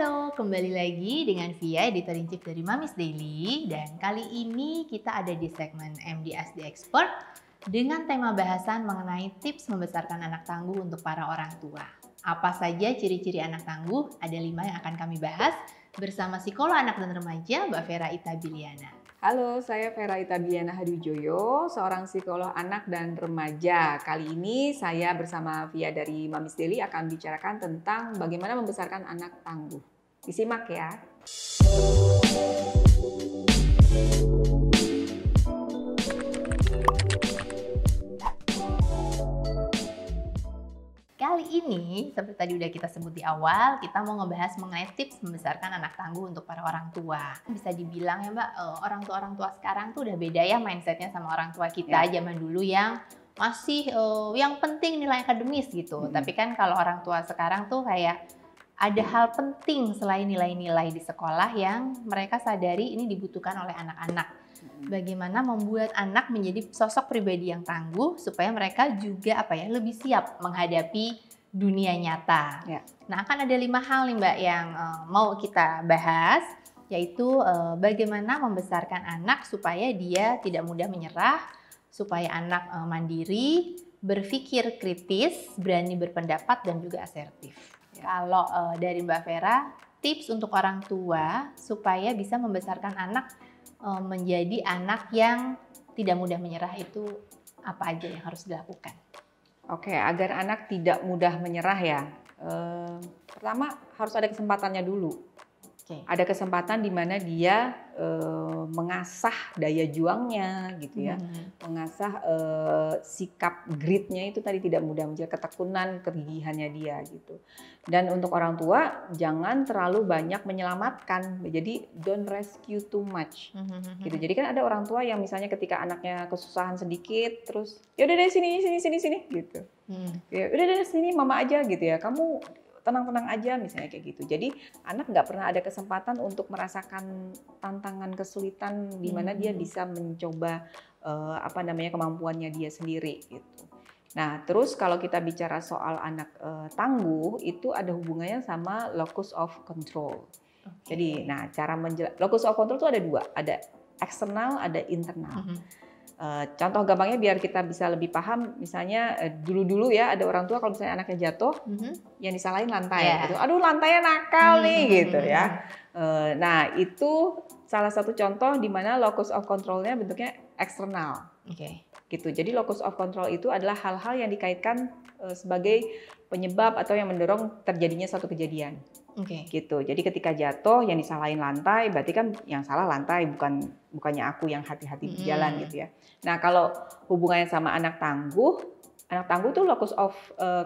Halo, kembali lagi dengan Via, editor in chief dari Mamis Daily. Dan kali ini kita ada di segmen MDSD Expert dengan tema bahasan mengenai tips membesarkan anak tangguh untuk para orang tua. Apa saja ciri-ciri anak tangguh? Ada 5 yang akan kami bahas bersama psikolog anak dan remaja Mbak Vera Ita-Biliana. Halo, saya Vera Ita-Biliana Hadiwijoyo, seorang psikolog anak dan remaja. Kali ini saya bersama Via dari Mamis Daily akan bicarakan tentang bagaimana membesarkan anak tangguh. Disimak ya. Kali ini, seperti tadi udah kita sebut di awal, kita mau ngebahas mengenai tips membesarkan anak tangguh untuk para orang tua. Bisa dibilang ya Mbak, orang tua sekarang tuh udah beda ya mindsetnya sama orang tua kita zaman dulu yang masih yang penting nilai akademis gitu. Tapi kan kalau orang tua sekarang tuh kayak ada hal penting selain nilai-nilai di sekolah yang mereka sadari ini dibutuhkan oleh anak-anak. Bagaimana membuat anak menjadi sosok pribadi yang tangguh supaya mereka juga lebih siap menghadapi dunia nyata. Nah, akan ada 5 hal nih Mbak yang mau kita bahas, yaitu bagaimana membesarkan anak supaya dia tidak mudah menyerah, supaya anak mandiri, berpikir kritis, berani berpendapat dan juga asertif. Kalau dari Mbak Vera, tips untuk orang tua supaya bisa membesarkan anak menjadi anak yang tidak mudah menyerah itu apa aja yang harus dilakukan? Oke, agar anak tidak mudah menyerah ya. Pertama harus ada kesempatannya dulu. Ada kesempatan di mana dia mengasah daya juangnya gitu ya, mengasah sikap gritnya itu tadi tidak mudah menyerah, ketekunan, kegigihannya dia gitu. Dan untuk orang tua jangan terlalu banyak menyelamatkan, jadi don't rescue too much gitu. Jadi kan ada orang tua yang misalnya ketika anaknya kesusahan sedikit terus ya udah deh sini gitu, ya udah deh sini mama aja gitu ya, kamu tenang-tenang aja misalnya kayak gitu. Jadi anak nggak pernah ada kesempatan untuk merasakan tantangan kesulitan di mana dia bisa mencoba kemampuannya dia sendiri gitu. Nah, terus kalau kita bicara soal anak tangguh itu ada hubungannya sama locus of control. Jadi, nah locus of control itu ada 2, ada eksternal, ada internal. Contoh gampangnya biar kita bisa lebih paham, misalnya dulu-dulu ya ada orang tua kalau misalnya anaknya jatuh, yang disalahin lantai, gitu. Aduh lantainya nakal nih gitu ya. Nah itu salah satu contoh di mana locus of control-nya bentuknya eksternal. Gitu. Jadi locus of control itu adalah hal-hal yang dikaitkan sebagai penyebab atau yang mendorong terjadinya suatu kejadian. Gitu. Jadi ketika jatuh yang disalahin lantai, berarti kan yang salah lantai, bukannya aku yang hati-hati di jalan gitu ya. Nah kalau hubungannya sama anak tangguh tuh locus of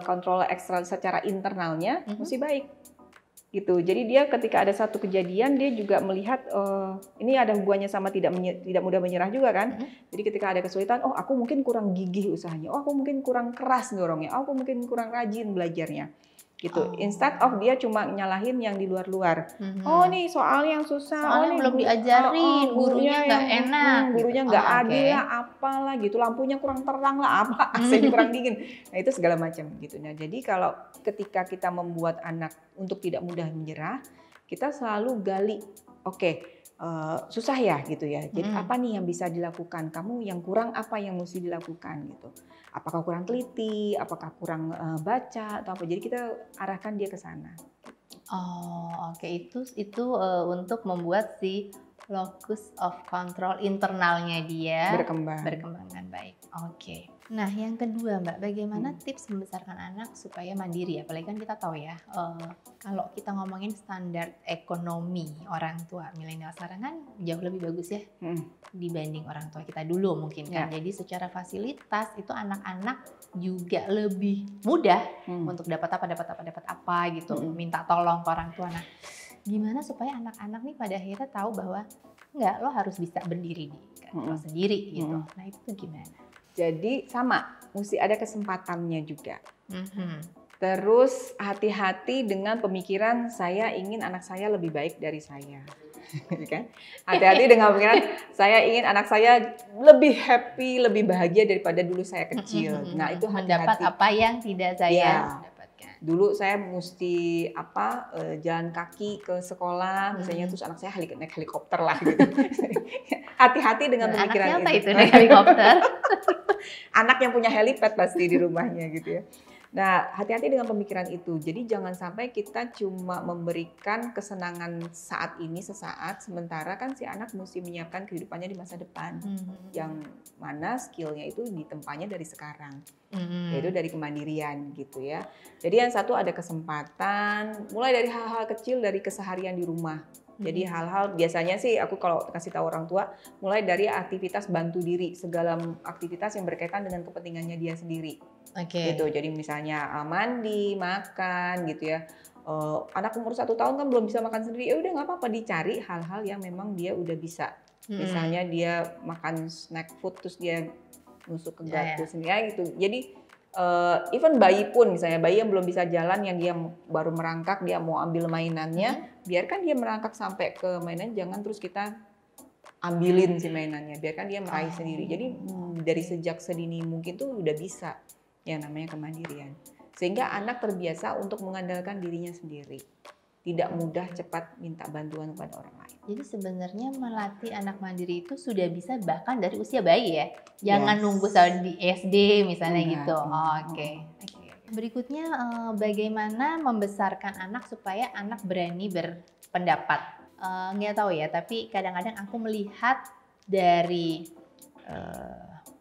control ekstra secara internalnya mesti baik. Gitu. Jadi dia ketika ada satu kejadian dia juga melihat ini ada hubungannya sama tidak mudah menyerah juga kan. Jadi ketika ada kesulitan, oh aku mungkin kurang gigih usahanya, oh aku mungkin kurang keras dorongnya, oh aku mungkin kurang rajin belajarnya. Gitu. Instead of dia cuma nyalahin yang di luar-luar. Oh nih soal yang susah, soalnya belum diajarin, gurunya nggak enak, gurunya nggak adil lah, apalah gitu, lampunya kurang terang lah, apa AC-nya kurang dingin. Nah itu segala macam gitu. Nah jadi kalau ketika kita membuat anak untuk tidak mudah menyerah, kita selalu gali, susah ya gitu ya. Jadi apa nih yang bisa dilakukan? Kamu yang kurang apa yang mesti dilakukan gitu? Apakah kurang teliti? Apakah kurang baca atau apa? Jadi kita arahkan dia ke sana. Itu untuk membuat si locus of control internalnya dia berkembang dengan baik. Nah, yang kedua Mbak, bagaimana tips membesarkan anak supaya mandiri? Apalagi kan kita tahu ya, kalau kita ngomongin standar ekonomi orang tua milenial sekarang kan jauh lebih bagus ya dibanding orang tua kita dulu mungkin kan. Jadi secara fasilitas itu anak-anak juga lebih mudah untuk dapat apa gitu, minta tolong ke orang tua. Nah, gimana supaya anak-anak nih pada akhirnya tahu bahwa enggak, lo harus bisa berdiri lo sendiri gitu. Nah, itu gimana? Jadi sama, mesti ada kesempatannya juga. Terus hati-hati dengan pemikiran saya ingin anak saya lebih baik dari saya. Kan? Hati-hati dengan pemikiran saya ingin anak saya lebih happy, lebih bahagia daripada dulu saya kecil. Nah itu hati-hati. Mendapat apa yang tidak saya dapat. Dulu saya mesti jalan kaki ke sekolah, misalnya terus anak saya naik helikopter lah gitu. Hati-hati dengan pemikiran Anaknya apa itu naik helikopter? Anak yang punya helipad pasti di rumahnya gitu ya. Nah, hati-hati dengan pemikiran itu. Jadi jangan sampai kita cuma memberikan kesenangan saat ini sesaat, sementara kan si anak mesti menyiapkan kehidupannya di masa depan. Yang mana skillnya itu ditempanya dari sekarang, yaitu dari kemandirian gitu ya. Jadi yang satu ada kesempatan, mulai dari hal-hal kecil dari keseharian di rumah. Jadi hal-hal biasanya sih aku kalau kasih tahu orang tua, mulai dari aktivitas bantu diri, segala aktivitas yang berkaitan dengan kepentingannya dia sendiri. Gitu. Jadi misalnya mandi, makan gitu ya. Anak umur 1 tahun kan belum bisa makan sendiri, ya udah nggak apa-apa, dicari hal-hal yang memang dia udah bisa. Misalnya dia makan snack food terus dia nusuk ke garpu sendiri gitu. Jadi even bayi pun, misalnya bayi yang belum bisa jalan, yang dia baru merangkak, dia mau ambil mainannya, biarkan dia merangkak sampai ke mainan, jangan terus kita ambilin si mainannya, biarkan dia meraih sendiri. Jadi dari sejak sedini mungkin tuh udah bisa yang namanya kemandirian. Sehingga anak terbiasa untuk mengandalkan dirinya sendiri. Tidak mudah cepat minta bantuan kepada orang lain. Jadi sebenarnya melatih anak mandiri itu sudah bisa bahkan dari usia bayi ya? Jangan nunggu sampai di SD misalnya gitu. Oke. Berikutnya bagaimana membesarkan anak supaya anak berani berpendapat? Nggak tahu ya, tapi kadang-kadang aku melihat dari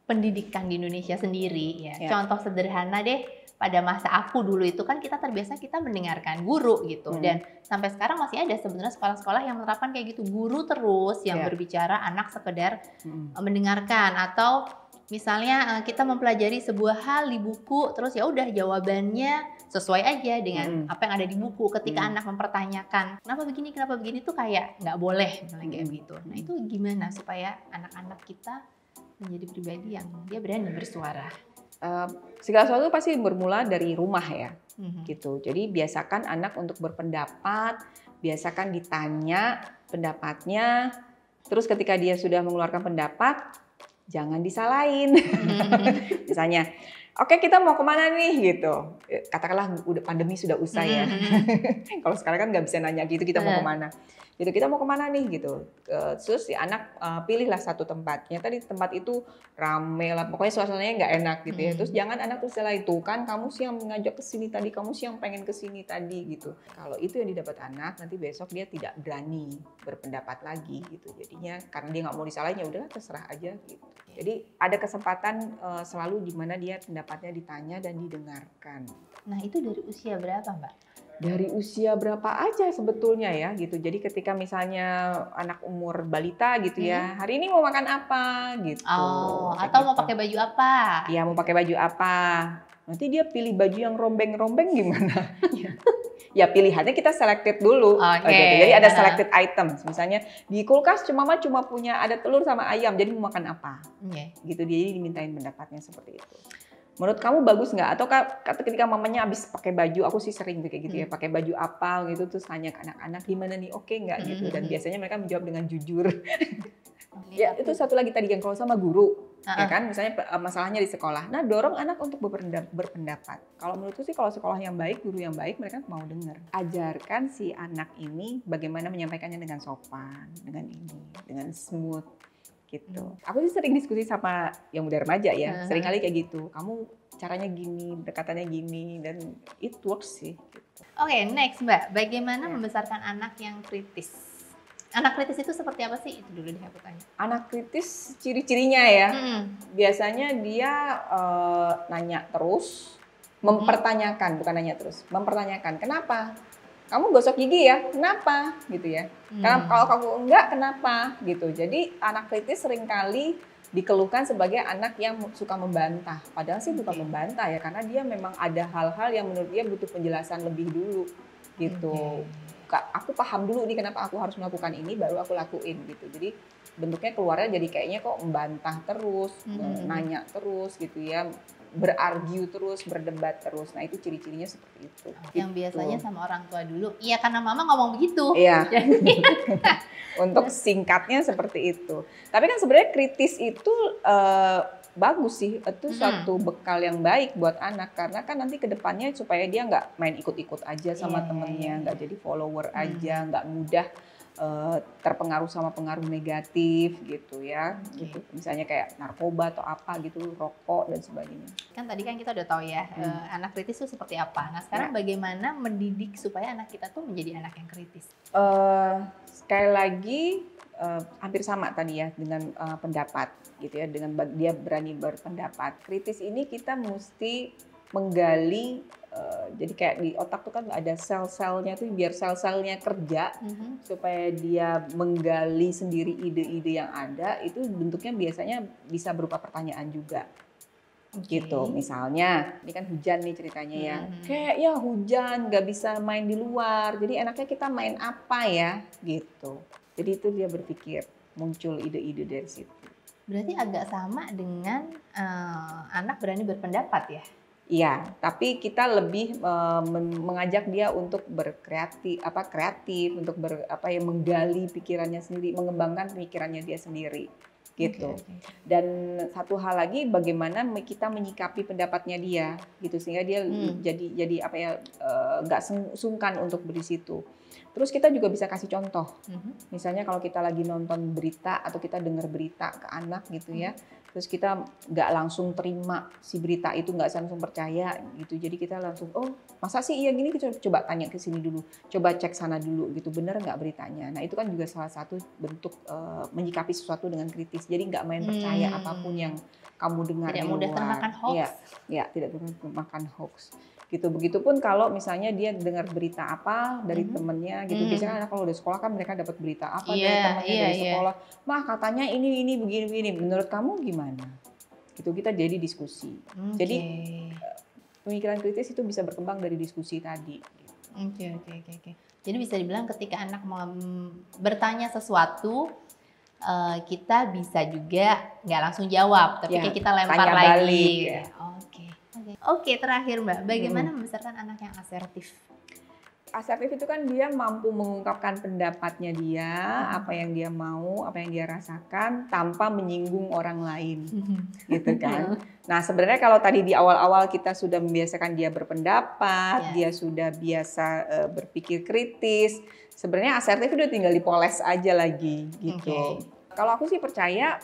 pendidikan di Indonesia sendiri ya. Contoh sederhana deh, pada masa aku dulu itu kan kita terbiasa kita mendengarkan guru gitu, dan sampai sekarang masih ada sebenarnya sekolah-sekolah yang menerapkan kayak gitu, guru terus yang berbicara, anak sekedar mendengarkan. Atau misalnya kita mempelajari sebuah hal di buku, terus ya udah jawabannya sesuai aja dengan apa yang ada di buku. Ketika anak mempertanyakan kenapa begini tuh kayak nggak boleh misalnya kayak begitu. Nah itu gimana supaya anak-anak kita menjadi pribadi yang dia berani bersuara? Segala sesuatu pasti bermula dari rumah ya, gitu. Jadi biasakan anak untuk berpendapat, biasakan ditanya pendapatnya, terus ketika dia sudah mengeluarkan pendapat, jangan disalahin. Misalnya, oke, kita mau kemana nih gitu. Katakanlah udah pandemi sudah usai ya. Kalau sekarang kan nggak bisa nanya gitu, kita mau kemana. Gitu, kita mau kemana nih gitu. Terus si anak pilihlah satu tempat. Ternyata di tempat itu rame lah, pokoknya suasananya nggak enak gitu ya. Terus jangan anak tuh salah itu kan kamu sih yang mengajak ke sini tadi, kamu sih yang pengen ke sini tadi gitu. Kalau itu yang didapat anak, nanti besok dia tidak berani berpendapat lagi gitu. Jadinya karena dia nggak mau disalahin, ya udahlah terserah aja gitu. Jadi ada kesempatan selalu di mana dia pendapatnya ditanya dan didengarkan. Nah itu dari usia berapa, Mbak? Dari usia berapa aja sebetulnya ya gitu. Jadi ketika misalnya anak umur balita gitu ya, hari ini mau makan apa gitu. Atau mau pakai baju apa? Iya, mau pakai baju apa. Nanti dia pilih baju yang rombeng-rombeng gimana? Ya pilihannya kita selected dulu. Gitu. Jadi ada selected items. Misalnya di kulkas mama cuma punya ada telur sama ayam, jadi mau makan apa? Gitu, dia dimintain pendapatnya seperti itu. Menurut kamu bagus nggak? Atau ketika mamanya habis pakai baju, aku sih sering kayak gitu ya, pakai baju apa gitu, terus tanya ke anak-anak gimana nih, oke nggak gitu. Dan biasanya mereka menjawab dengan jujur. Ya itu satu lagi tadi yang kalau sama guru, ya kan, misalnya masalahnya di sekolah. Nah dorong anak untuk berpendapat. Kalau menurutku sih kalau sekolah yang baik, guru yang baik, mereka mau dengar. Ajarkan si anak ini bagaimana menyampaikannya dengan sopan, dengan smooth. Gitu. Aku sih sering diskusi sama yang udah remaja ya, sering kali kayak gitu. Kamu caranya gini, pendekatannya gini, dan it works sih. Gitu. Oke, next Mbak, bagaimana membesarkan anak yang kritis? Anak kritis itu seperti apa sih? Itu dulu deh aku tanya. Anak kritis ciri-cirinya ya, biasanya dia nanya terus, mempertanyakan, bukan nanya terus, mempertanyakan kenapa? Kamu gosok gigi ya, kenapa gitu ya? Karena kalau kamu enggak, kenapa gitu. Jadi anak kritis seringkali dikeluhkan sebagai anak yang suka membantah. Padahal sih bukan membantah ya, karena dia memang ada hal-hal yang menurut dia butuh penjelasan lebih dulu gitu. Aku paham dulu nih kenapa aku harus melakukan ini, baru aku lakuin gitu. Jadi bentuknya keluarnya jadi kayaknya kok membantah terus, nanya terus gitu ya. Berargu terus, berdebat terus. Nah itu ciri-cirinya seperti itu. Yang biasanya sama orang tua dulu, iya karena mama ngomong begitu. Iya. Untuk singkatnya seperti itu. Tapi kan sebenarnya kritis itu bagus sih, itu suatu bekal yang baik buat anak, karena kan nanti ke depannya supaya dia nggak main ikut-ikut aja sama temennya, nggak jadi follower aja, nggak mudah terpengaruh sama pengaruh negatif gitu ya, gitu. Misalnya kayak narkoba atau apa gitu, rokok dan sebagainya. Kan tadi kan kita udah tahu ya, anak kritis itu seperti apa. Nah sekarang bagaimana mendidik supaya anak kita tuh menjadi anak yang kritis? Sekali lagi hampir sama tadi ya dengan pendapat gitu ya, dengan dia berani berpendapat. Kritis ini kita mesti menggali, jadi kayak di otak tuh kan ada sel-selnya tuh, biar sel-selnya kerja supaya dia menggali sendiri ide-ide yang ada, itu bentuknya biasanya bisa berupa pertanyaan juga. Gitu, misalnya ini kan hujan nih ceritanya ya, kayak ya hujan nggak bisa main di luar, jadi enaknya kita main apa ya gitu. Jadi itu dia berpikir, muncul ide-ide dari situ. Berarti agak sama dengan anak berani berpendapat ya? Iya, tapi kita lebih mengajak dia untuk kreatif, untuk menggali pikirannya sendiri, mengembangkan pemikirannya dia sendiri, gitu. Dan satu hal lagi, bagaimana kita menyikapi pendapatnya dia, gitu, sehingga dia jadi nggak sungkan untuk di situ. Terus kita juga bisa kasih contoh, misalnya kalau kita lagi nonton berita atau kita dengar berita ke anak gitu ya, terus kita nggak langsung terima si berita itu, nggak langsung percaya gitu, jadi kita langsung, oh masa sih iya gini, kita coba tanya ke sini dulu, coba cek sana dulu gitu, bener nggak beritanya. Nah itu kan juga salah satu bentuk menyikapi sesuatu dengan kritis, jadi nggak main percaya apapun yang kamu dengar di luar. Tidak mudah termakan hoax. Ya, tidak mudah termakan hoax. Gitu. Begitupun kalau misalnya dia dengar berita apa dari temennya gitu, biasanya anak kalau udah sekolah kan mereka dapat berita apa dari temennya dari sekolah, mah katanya ini begini, menurut kamu gimana? Gitu, kita jadi diskusi. Jadi pemikiran kritis itu bisa berkembang dari diskusi tadi. Oke. Jadi bisa dibilang ketika anak mau bertanya sesuatu, kita bisa juga nggak langsung jawab, tapi kayak kita lempar lagi. Oke, terakhir Mbak, bagaimana membesarkan anak yang asertif? Asertif itu kan dia mampu mengungkapkan pendapatnya dia, apa yang dia mau, apa yang dia rasakan, tanpa menyinggung orang lain, gitu kan. Nah sebenarnya kalau tadi di awal-awal kita sudah membiasakan dia berpendapat, dia sudah biasa berpikir kritis, sebenarnya asertif udah tinggal dipoles aja lagi, gitu. Kalau aku sih percaya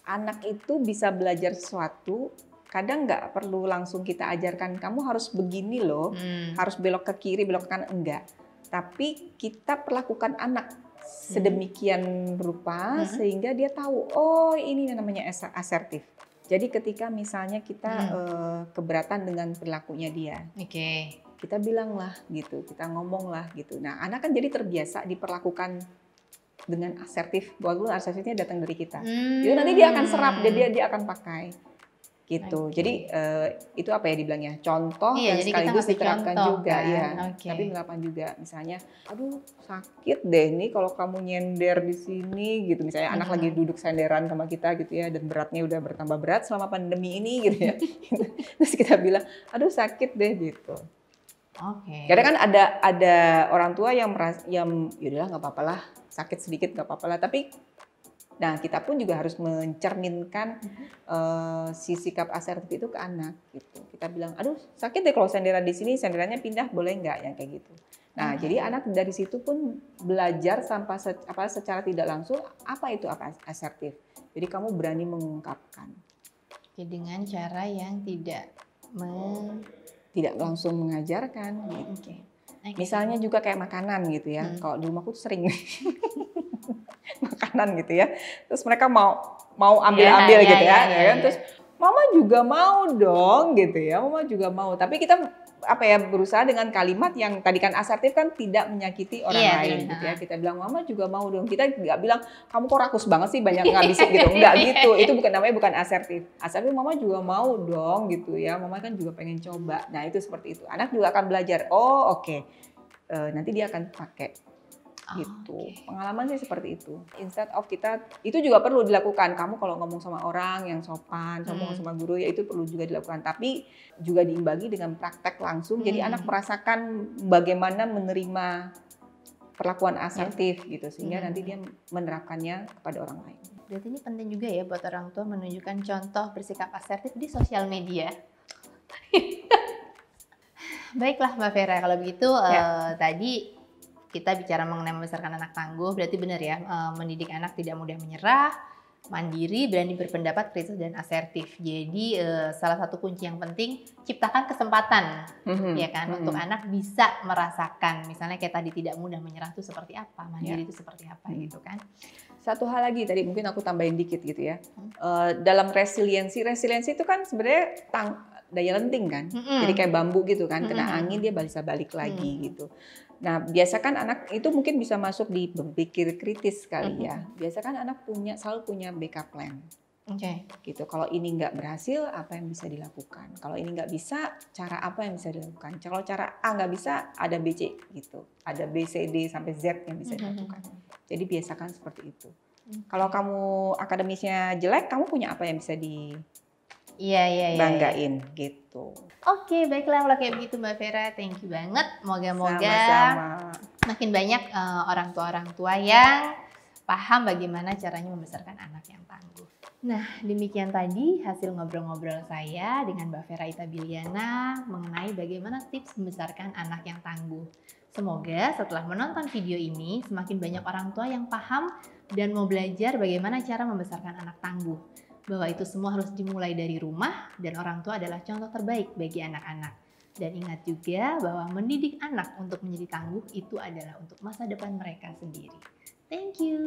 anak itu bisa belajar sesuatu, kadang nggak perlu langsung kita ajarkan, kamu harus begini loh, harus belok ke kiri, belok ke kanan, enggak. Tapi kita perlakukan anak sedemikian rupa sehingga dia tahu, oh ini namanya asertif. Jadi ketika misalnya kita keberatan dengan perilakunya dia, kita bilang lah gitu, kita ngomong lah gitu. Nah anak kan jadi terbiasa diperlakukan dengan asertif, walaupun asertifnya datang dari kita. Jadi nanti dia akan serap, dia akan pakai. Gitu. Jadi itu apa ya dibilangnya, contoh dan sekaligus diterapkan juga kan? Tapi menerapkan juga, misalnya aduh sakit deh nih kalau kamu nyender di sini gitu, misalnya anak lagi duduk senderan sama kita gitu ya, dan beratnya udah bertambah berat selama pandemi ini gitu ya. Terus kita bilang aduh sakit deh gitu. Karena kan ada orang tua yang merasa, yaudahlah nggak apa-apa lah, sakit sedikit nggak apa-apa lah, tapi nah, kita pun juga harus mencerminkan si sikap asertif itu ke anak gitu. Kita bilang, aduh sakit deh kalau senderan di sini, senderannya pindah boleh nggak, yang kayak gitu. Nah, jadi anak dari situ pun belajar secara tidak langsung apa itu asertif. Jadi kamu berani mengungkapkan. Dengan cara yang tidak langsung mengajarkan. Gitu. Misalnya juga kayak makanan gitu ya. Kalau di rumahku sering makanan gitu ya, terus mereka mau ambil gitu ya, terus mama juga mau dong gitu ya, mama juga mau, tapi kita berusaha dengan kalimat yang tadi kan asertif kan tidak menyakiti orang lain gitu ya, kita bilang mama juga mau dong, kita nggak bilang kamu kok rakus banget sih banyak ngabisin gitu, enggak gitu, itu bukan asertif, mama juga mau dong gitu ya, mama kan juga pengen coba. Nah itu seperti itu, anak juga akan belajar, oh oke. Nanti dia akan pakai gitu. Pengalaman sih seperti itu. Instead of kita, itu juga perlu dilakukan. Kamu kalau ngomong sama orang yang sopan, ngomong sama guru ya itu perlu juga dilakukan. Tapi juga diimbangi dengan praktek langsung. Jadi anak merasakan bagaimana menerima perlakuan asertif gitu, sehingga nanti dia menerapkannya kepada orang lain. Berarti ini penting juga ya buat orang tua menunjukkan contoh bersikap asertif di sosial media. Baiklah Mbak Vera, kalau begitu tadi kita bicara mengenai membesarkan anak tangguh, berarti benar ya, mendidik anak tidak mudah menyerah, mandiri, berani berpendapat, kritis, dan asertif. Jadi salah satu kunci yang penting, ciptakan kesempatan ya kan, untuk anak bisa merasakan, misalnya kayak tadi tidak mudah menyerah itu seperti apa, mandiri itu seperti apa gitu kan. Satu hal lagi tadi mungkin aku tambahin dikit gitu ya. Dalam resiliensi itu kan sebenarnya daya lenting kan. Jadi kayak bambu gitu kan, kena angin dia bisa balik lagi gitu. Nah, biasa kan anak itu mungkin bisa masuk di berpikir kritis kali ya. Biasa kan anak selalu punya backup plan. Gitu. Kalau ini nggak berhasil, apa yang bisa dilakukan? Kalau ini nggak bisa, cara apa yang bisa dilakukan? Kalau cara A nggak bisa, ada B, C gitu. Ada B, C, D sampai Z yang bisa dilakukan. Jadi biasakan seperti itu. Kalau kamu akademisnya jelek, kamu punya apa yang bisa dibanggain gitu. Oke, baiklah kalau kayak begitu Mbak Vera, thank you banget. Moga-moga makin banyak orang tua yang paham bagaimana caranya membesarkan anak yang tangguh. Nah, demikian tadi hasil ngobrol-ngobrol saya dengan Mbak Vera Itabiliana mengenai bagaimana tips membesarkan anak yang tangguh. Semoga setelah menonton video ini semakin banyak orang tua yang paham dan mau belajar bagaimana cara membesarkan anak tangguh. Bahwa itu semua harus dimulai dari rumah dan orang tua adalah contoh terbaik bagi anak-anak. Dan ingat juga bahwa mendidik anak untuk menjadi tangguh itu adalah untuk masa depan mereka sendiri. Thank you.